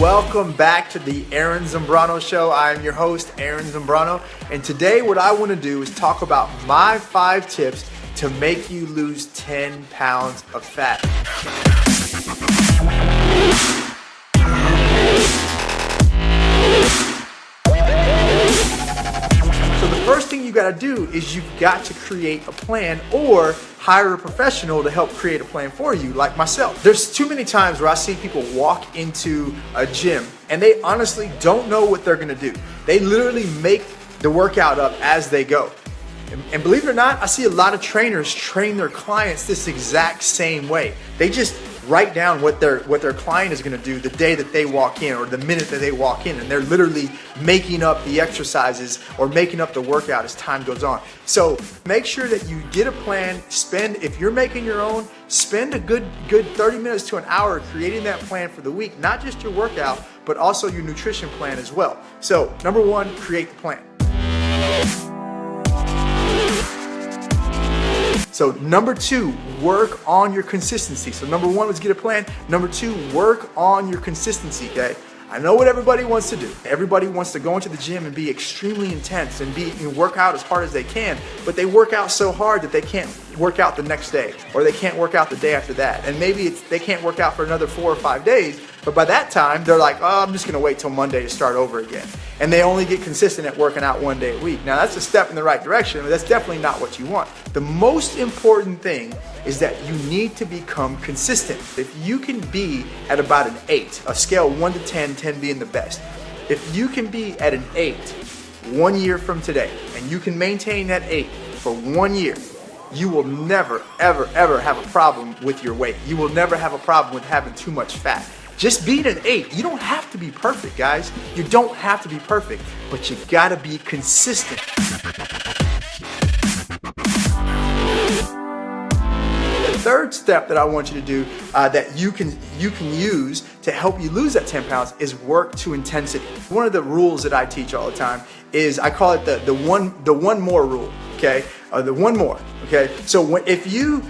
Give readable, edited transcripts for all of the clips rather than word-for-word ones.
Welcome back to the Aaron Zambrano Show. I am your host, Aaron Zambrano, and today what I want to do is talk about my 5 tips to make you lose 10 pounds of fat. So the first thing you got to do is you've got to create a plan or hire a professional to help create a plan for you, like myself. There's too many times where I see people walk into a gym and they honestly don't know what they're gonna do. They literally make the workout up as they go. And believe it or not, I see a lot of trainers train their clients this exact same way. They just write down what their client is gonna do the day that they walk in or the minute that they walk in, and they're literally making up the exercises or making up the workout as time goes on. So make sure that you get a plan. If you're making your own, spend a good 30 minutes to an hour creating that plan for the week, not just your workout, but also your nutrition plan as well. So number 1, create the plan. So number 2, work on your consistency. So number 1 was get a plan. Number 2, work on your consistency, okay? I know what everybody wants to do. Everybody wants to go into the gym and be extremely intense and work out as hard as they can, but they work out so hard that they can't work out the next day, or they can't work out the day after that. And maybe they can't work out for another 4 or 5 days, but by that time, they're like, oh, I'm just gonna wait till Monday to start over again. And they only get consistent at working out 1 day a week. Now that's a step in the right direction, but that's definitely not what you want. The most important thing is that you need to become consistent. If you can be at about an 8, a scale 1 to 10, 10 being the best. If you can be at an 8 1 year from today, and you can maintain that 8 for 1 year, you will never, ever, ever have a problem with your weight. You will never have a problem with having too much fat. Just being an 8. You don't have to be perfect, guys. You don't have to be perfect, but you gotta be consistent. The third step that I want you to do that you can use to help you lose that 10 pounds is work to intensity. One of the rules that I teach all the time is, I call it the one more rule, okay? The one more, okay? So if you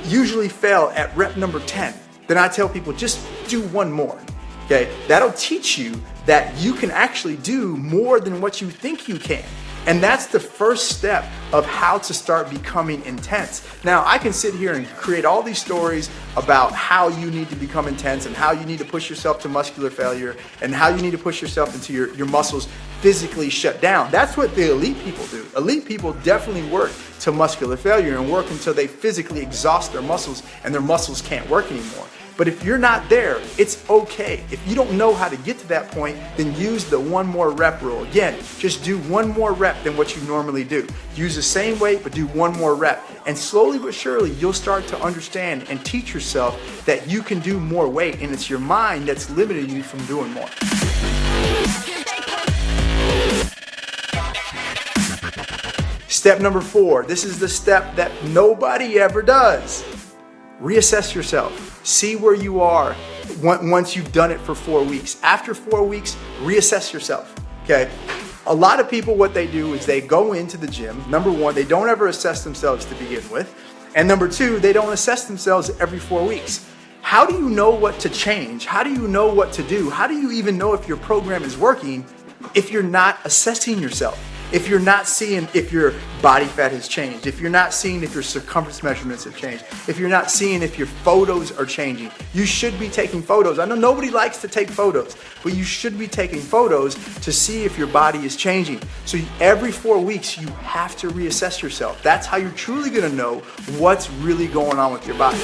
usually fail at rep number 10, then I tell people just do one more, okay? That'll teach you that you can actually do more than what you think you can. And that's the first step of how to start becoming intense. Now, I can sit here and create all these stories about how you need to become intense and how you need to push yourself to muscular failure and how you need to push yourself into your muscles physically shut down. That's what the elite people do. Elite people definitely work to muscular failure and work until they physically exhaust their muscles and their muscles can't work anymore. But if you're not there, it's okay. If you don't know how to get to that point, then use the one more rep rule. Again, just do one more rep than what you normally do. Use the same weight, but do one more rep. And slowly but surely, you'll start to understand and teach yourself that you can do more weight, and it's your mind that's limiting you from doing more. Step number 4, this is the step that nobody ever does. Reassess yourself. See where you are once you've done it for 4 weeks. After 4 weeks, reassess yourself, okay? A lot of people, what they do is they go into the gym. Number 1, they don't ever assess themselves to begin with. And number 2, they don't assess themselves every 4 weeks. How do you know what to change? How do you know what to do? How do you even know if your program is working if you're not assessing yourself? If you're not seeing if your body fat has changed, if you're not seeing if your circumference measurements have changed, if you're not seeing if your photos are changing, you should be taking photos. I know nobody likes to take photos, but you should be taking photos to see if your body is changing. So every 4 weeks, you have to reassess yourself. That's how you're truly gonna know what's really going on with your body.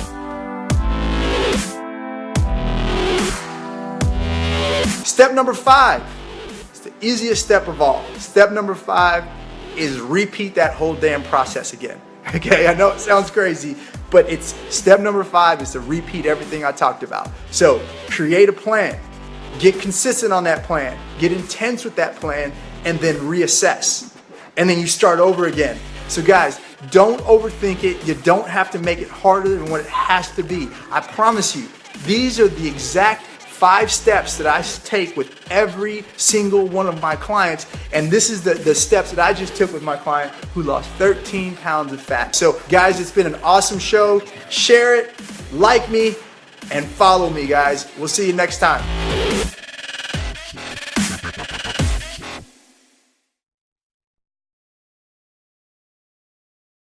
Step number 5. The easiest step of all. Step number 5 is repeat that whole damn process again. Okay, I know it sounds crazy, but it's step number 5 is to repeat everything I talked about. So create a plan, get consistent on that plan, get intense with that plan, and then reassess. And then you start over again. So guys, don't overthink it. You don't have to make it harder than what it has to be. I promise you, these are the exact 5 steps that I take with every single one of my clients, and this is the steps that I just took with my client who lost 13 pounds of fat. So guys, it's been an awesome show. Share it, like me, and follow me, guys. We'll see you next time.